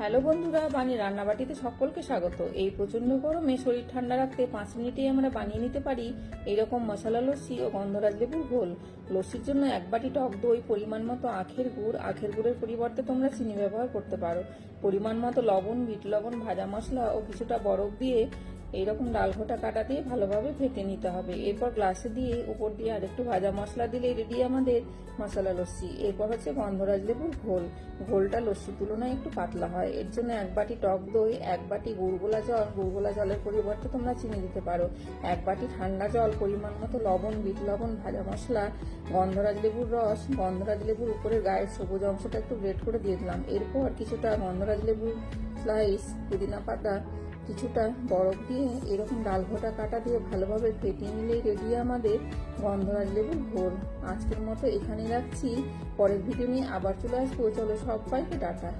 Hello বন্ধুরা, বানি রান্নাবাটিতে সকলকে স্বাগত। এই প্রচন্ড গরমে শরীর ঠান্ডা রাখতে 5 মিনিটেই আমরা বানিয়ে নিতে পারি এইরকম মশলা লস্যি ও গন্ধরাজ লেবুর ঘোল। লস্যির জন্য 1 বাটি টক দই, পরিমাণ মতো আখের গুড়ের পরিবর্তে তোমরা চিনি ব্যবহার করতে পারো, পরিমাণ মতো লবণ, বিট লবণ, ভাজা মশলা ও কিছুটা বরফ দিয়ে এইরকম ডালঘোটা কাটা দিয়ে ভালোভাবে ফেটে নিতে হবে। এরপর গ্লাসে দিয়ে উপর দিয়ে আরেকটু ভাজা মশলা দিলে রেডি আমাদের মশলা লস্যি। এরপর হচ্ছে গন্ধরাজ লেবুর ঘোল। ঘোলটা লস্যির তুলনায় একটু পাতলা হয়। এর জন্য 1 বাটি টক দই, 1 বাটি গুড়গোলা জলের পরিবর্তে তোমরা চিনি দিতে পারো, 1 বাটি ঠান্ডা জল, পরিমাণ মতো লবণ, বিট লবণ, ভাজা মশলা, গন্ধরাজ লেবুর রস, গন্ধরাজ লেবুর উপরের গায়ের সবুজ অংশটা একটু গ্রেট করে দিয়ে দিলাম। এরপর কিছুটা গন্ধরাজ লেবুর স্লাইস, পুদিনা পাতা, কিছুটা বরফ দিয়ে এরকম ডালঘোটা কাটা দিয়ে ভালোভাবে ফেটিয়ে নিলেই রেডি আমাদের গন্ধরাজ লেবুর ঘোল। আজকের মতো এখানেই রাখছি, পরের ভিডিও নিয়ে আবার চলে আসবো। চলো সবাইকে টাটা।